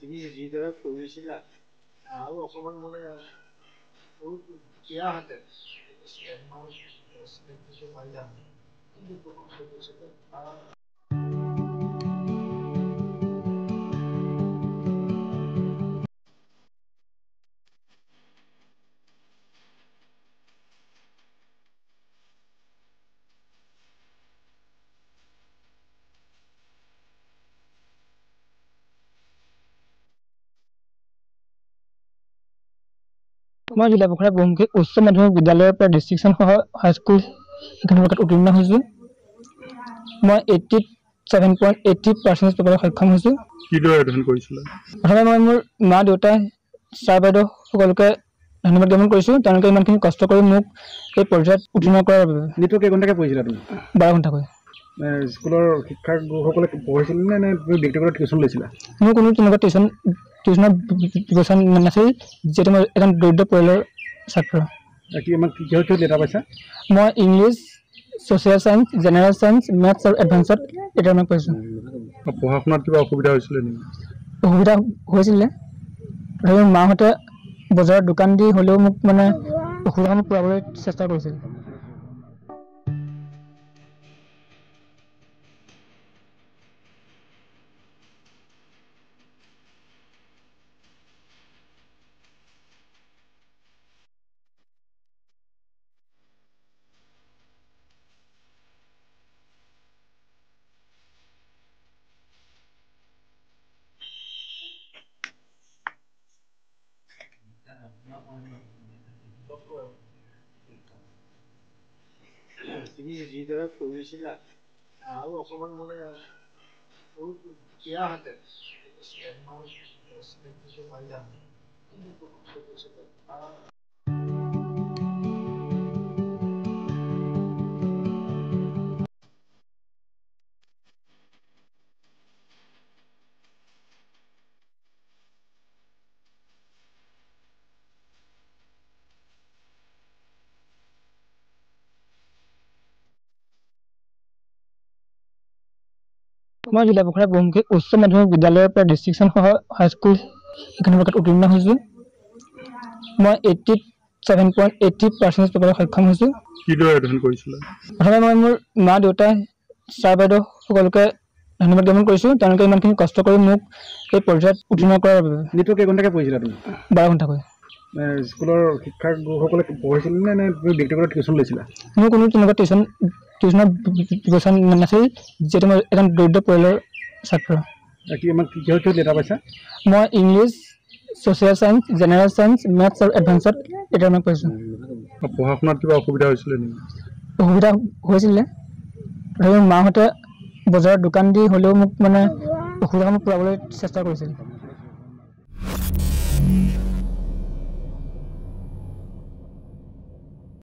তুমি যিদৰে কৰিছিলা আৰু অকণমান মানে বেয়া হাতে মই জিলা পখৰা বহুমুখী উচ্চ মাধ্যমিক বিদ্যালয়ৰ পৰা ডিষ্ট্ৰিকশ্যন সহ হাইস্কুল শিক্ষণ বিভাগত উত্তীৰ্ণ হৈছোঁ। মই 87.80% পাবলৈ সক্ষম হৈছোঁ। কিদৰে অধ্যয়ন কৰিছিলে? প্ৰথমে মই মোৰ মা দেউতা ছাৰ বাইদেউ সকলোকে ধন্যবাদ জ্ঞাপন কৰিছোঁ। তেওঁলোকে ইমানখিনি কষ্ট কৰি মোক এই পৰ্যায়ত উত্তীৰ্ণ কৰাৰ বাবে। নিতৌ কেইঘণ্টাকৈ পঢ়িছিলা তুমি? 12 ঘণ্টাকৈ। স্কুলৰ শিক্ষকসকলে পঢ়াইছিলে নে তুমি ব্যক্তিগত টিউশ্যন লৈছিলা? মোৰ কোনো তেনেকুৱা টিউশ্যনৰ ব্যৱস্থা নাছিল, যিহেতু মই এজন দৰিদ্ৰ পৰিয়ালৰ ছাত্ৰ। কিহত লেটাৰ পাইছা? মই English, social science, general science, maths আৰু এডভান্সত লেটাৰ মাৰ্ক পাইছোঁ। পঢ়া শুনাত কিবা অসুবিধা হৈছিলে নেকি? অসুবিধা হৈছিলে। তথাপিও মাহঁতে বজাৰত দোকান দি হ'লেও মোক মানে অসুবিধাসমূহ পূৰাবলৈ চেষ্টা কৰিছিল। তুমি যিদৰে কৰিছিলা আৰু অকণমান মানে বেয়া হাতে মই জিলা পখৰা বহুমুখী উচ্চ মাধ্যমিক বিদ্যালয়ৰ পৰা ডিষ্ট্ৰিকশ্যন সহ হাইস্কুল শিক্ষণ বিভাগত উত্তীৰ্ণ হৈছোঁ। মই 87.80% পাবলৈ সক্ষম হৈছোঁ। কিদৰে অধ্যয়ন কৰিছিলে? প্ৰথমে মই মোৰ মা দেউতা ছাৰ বাইদেউ সকলোকে ধন্যবাদ জ্ঞাপন কৰিছোঁ। তেওঁলোকে ইমানখিনি কষ্ট কৰি মোক এই পৰ্যায়ত উত্তীৰ্ণ কৰাৰ বাবে। নিতৌ কেইঘণ্টাকৈ পঢ়িছিলা তুমি? 12 ঘণ্টাকৈ। স্কুলৰ শিক্ষকসকলে পঢ়াইছিলে নে তুমি ব্যক্তিগত টিউশ্যন লৈছিলা? মোৰ কোনো তেনেকুৱা টিউশ্যনৰ ব্যৱস্থা নাছিল, যিহেতু মই এজন দৰিদ্ৰ পৰিয়ালৰ ছাত্ৰ। কিহত লেটাৰ পাইছা? মই English, social science, general science, maths আৰু এডভান্সত লেটাৰ মাৰ্ক পাইছোঁ। পঢ়া শুনাত কিবা অসুবিধা হৈছিলে নেকি? অসুবিধা হৈছিলে। তথাপিও মাহঁতে বজাৰত দোকান দি হ'লেও মোক মানে অসুবিধাসমূহ পূৰাবলৈ চেষ্টা কৰিছিল।